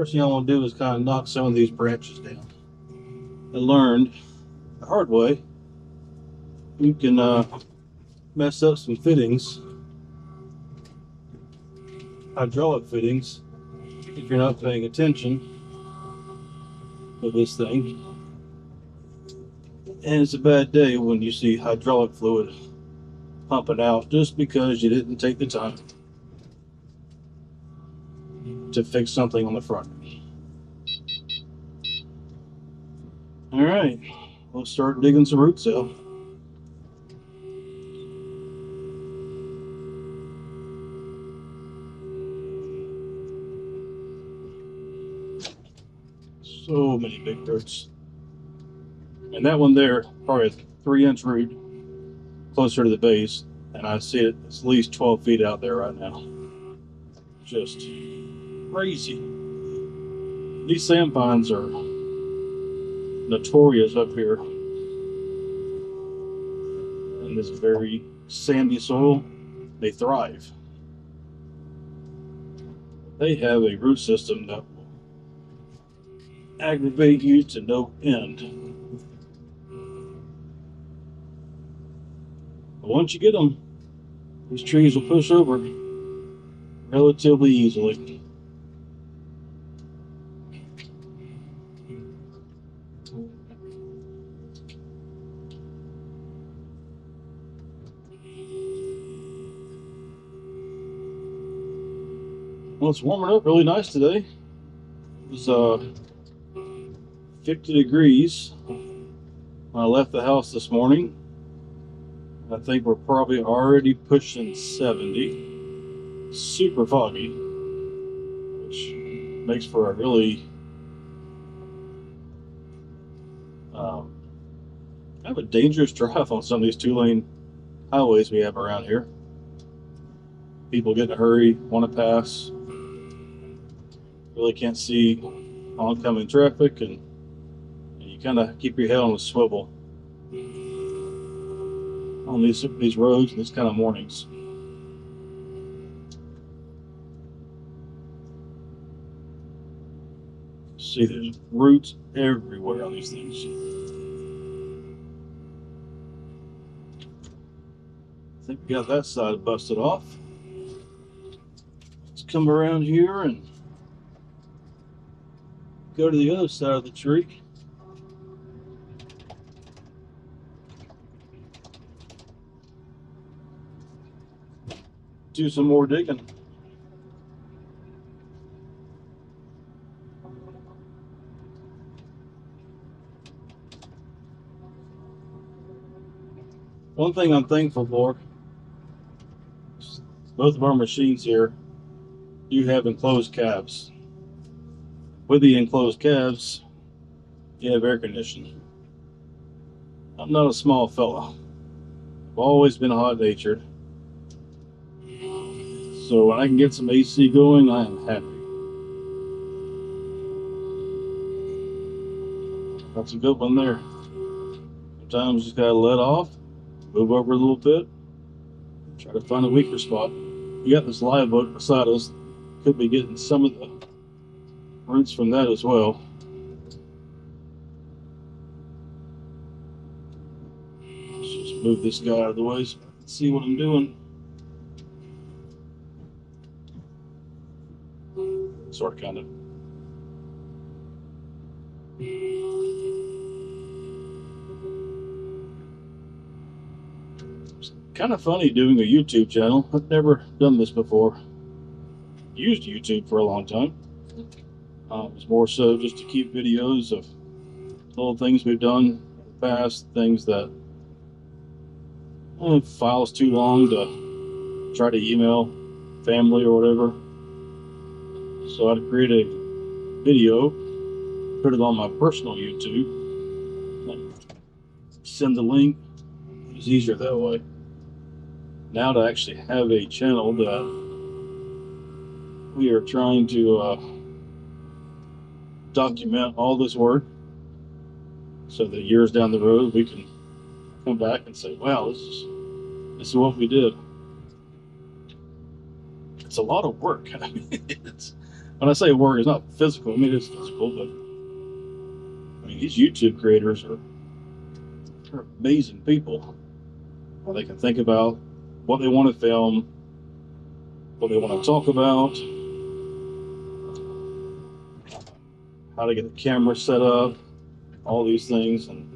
First thing I want to do is kind of knock some of these branches down. I learned the hard way you can mess up some fittings, hydraulic fittings, if you're not paying attention to this thing. And it's a bad day when you see hydraulic fluid pumping out just because you didn't take the time to fix something on the front. All right, let's start digging some roots out. So many big roots. And that one there, probably a 3-inch root closer to the base, and I see it's at least 12 feet out there right now. Just crazy. These sand pines are notorious up here in this very sandy soil. They thrive. They have a root system that will aggravate you to no end. But once you get them, these trees will push over relatively easily. Well, it's warming up really nice today. It was 50 degrees when I left the house this morning. I think we're probably already pushing 70. Super foggy, which makes for a really kind of a dangerous drive on some of these 2-lane highways we have around here. People get in a hurry, want to pass, really can't see oncoming traffic, and you kind of keep your head on a swivel on these roads and these kind of mornings. See, there's roots everywhere on these things. I think we got that side busted off. Let's come around here and go to the other side of the tree. Do some more digging. One thing I'm thankful for, both of our machines here do have enclosed cabs. With the enclosed cabs, you have air conditioning. I'm not a small fella. I've always been hot-natured. So when I can get some AC going, I am happy. That's a good one there. Sometimes you just gotta let off, move over a little bit, try to find a weaker spot. We got this live oak beside us. Could be getting some of the roots from that as well. Let's just move this guy out of the way so I can see what I'm doing. Sort of, kind of. It's kind of funny doing a YouTube channel. I've never done this before. Used YouTube for a long time. It was more so just to keep videos of little things we've done in the past, things that files too long to try to email family or whatever. So I'd create a video, put it on my personal YouTube, and send the link. It was easier that way. Now to actually have a channel that we are trying to document all this work so that years down the road we can come back and say, wow, this is what we did. It's a lot of work. I when I say work, it's not physical. I mean, it's physical, but I mean, these YouTube creators they're amazing people. They can think about what they want to film, what they want to talk about, how to get the camera set up, all these things. And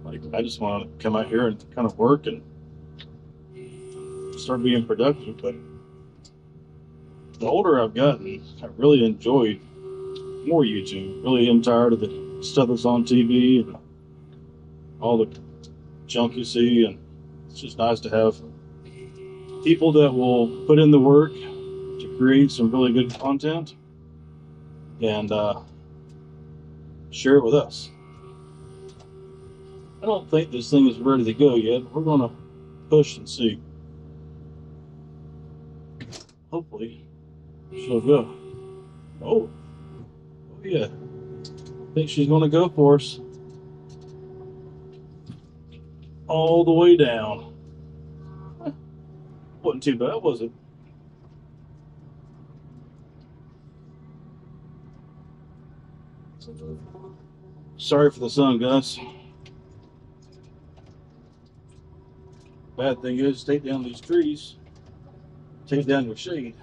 like, I just want to come out here and kind of work and start being productive. But the older I've gotten, I really enjoyed more YouTube. Really am tired of the stuff that's on TV and all the junk you see, and it's just nice to have people that will put in the work to create some really good content and share it with us. I don't think this thing is ready to go yet. We're going to push and see. Hopefully she'll go. Oh yeah, I think she's going to go for us all the way down. Wasn't too bad, was it? Sorry for the sun, guys. Bad thing is, take down these trees, take down your shade.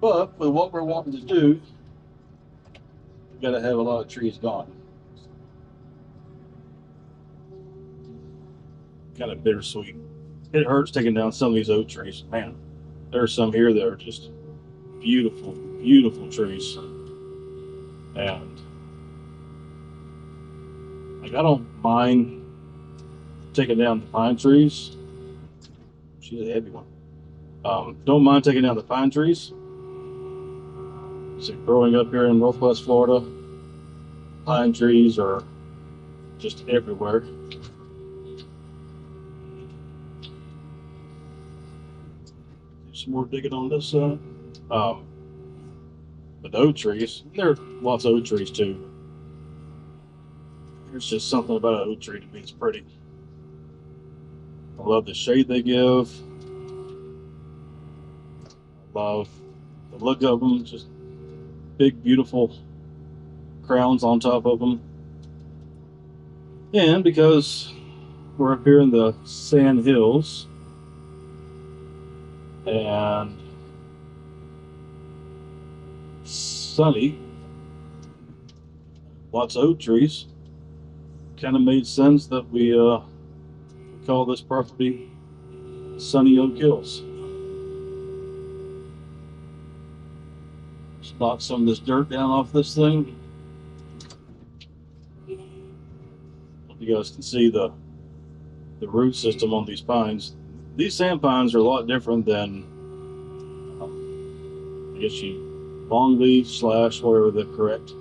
But with what we're wanting to do, we got to have a lot of trees gone. Kind of bittersweet. It hurts taking down some of these oak trees. Man, there are some here that are just beautiful, beautiful trees. And like, I don't mind taking down the pine trees. She's a heavy one. Don't mind taking down the pine trees. So growing up here in Northwest Florida, pine trees are just everywhere. Some more digging on this side. But the oak trees, there are lots of oak trees too. There's just something about an oak tree to me that's pretty. I love the shade they give. I love the look of them, just big, beautiful crowns on top of them. And because we're up here in the sand hills and sunny, lots of oak trees, kind of made sense that we call this property Sunny Oak Hills. Just knock some of this dirt down off this thing. Hope you guys can see the root system on these pines. These sand pines are a lot different than, I guess you, longleaf / whatever the correct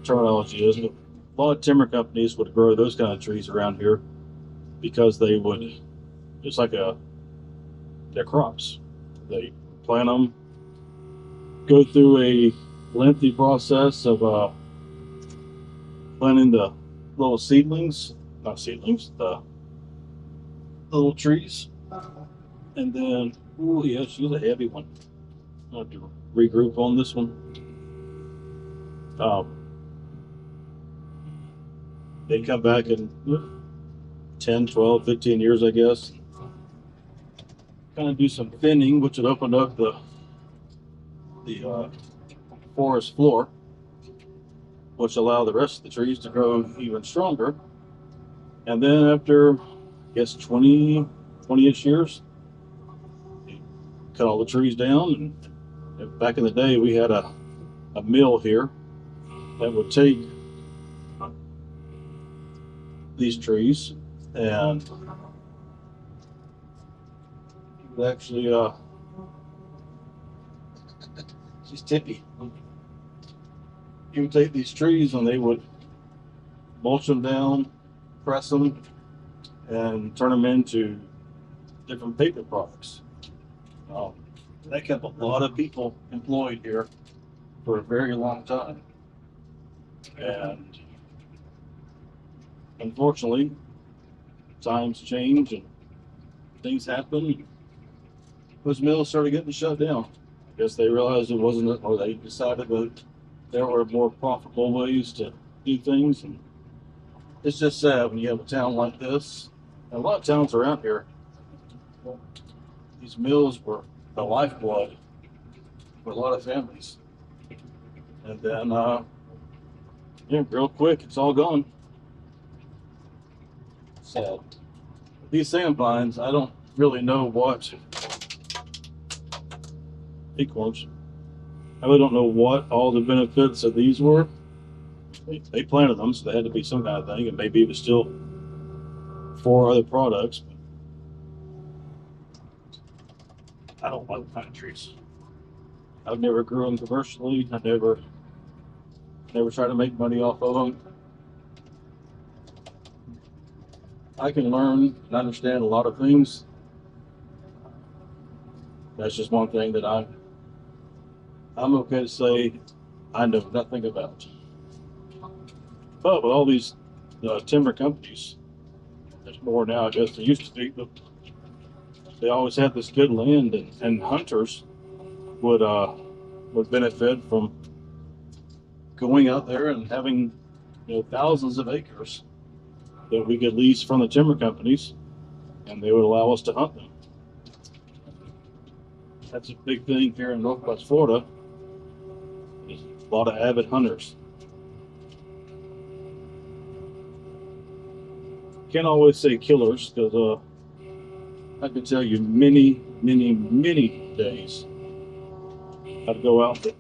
terminology is. But a lot of timber companies would grow those kind of trees around here because they would, just like their crops. They plant them, go through a lengthy process of planting the little seedlings, not seedlings, the little trees, and then, oh yeah, she's a heavy one. I'll have to regroup on this one. They come back in 10, 12, 15 years, I guess. Kind of do some thinning, which would open up the forest floor, which allow the rest of the trees to grow even stronger. And then after, I guess, 20-ish years, you cut all the trees down. And back in the day, we had a mill here that would take these trees and you would actually she's tippy. You would take these trees and they would mulch them down, press them, and turn them into different paper products. That kept a lot of people employed here for a very long time. And unfortunately, times change and things happen. Those mills started getting shut down. Guess they realized it wasn't, or they decided that there were more profitable ways to do things. And it's just sad when you have a town like this. And a lot of towns around here, these mills were the lifeblood for a lot of families. And then, yeah, real quick, it's all gone. Sad. These sand vines, I don't really know what acorns. I really don't know what all the benefits of these were. They planted them, so they had to be some kind of thing, and maybe it was still for other products. I don't like pine trees. I've never grew them commercially. I never tried to make money off of them. I can learn and understand a lot of things. That's just one thing that I'm okay to say I know nothing about. But with all these timber companies, there's more now, I guess there used to be, but they always had this good land, and hunters would benefit from going out there and having, thousands of acres that we could lease from the timber companies, and they would allow us to hunt them. That's a big thing here in Northwest Florida. There's a lot of avid hunters. Can't always say killers, because I can tell you many, many, many days I'd go out to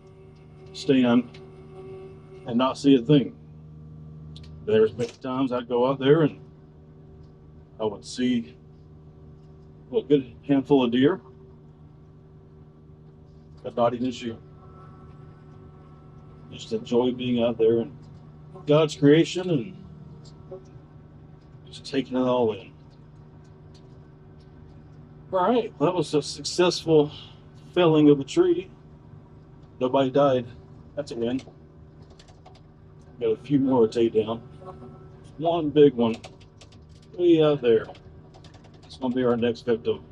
stand and not see a thing. There's many times I'd go out there and I would see a good handful of deer, but not even shoot. Just enjoy being out there and God's creation and just taking it all in. All right, that was a successful felling of a tree. Nobody died. That's a win. Got a few more to take down. One big one way out there. It's going to be our next victim.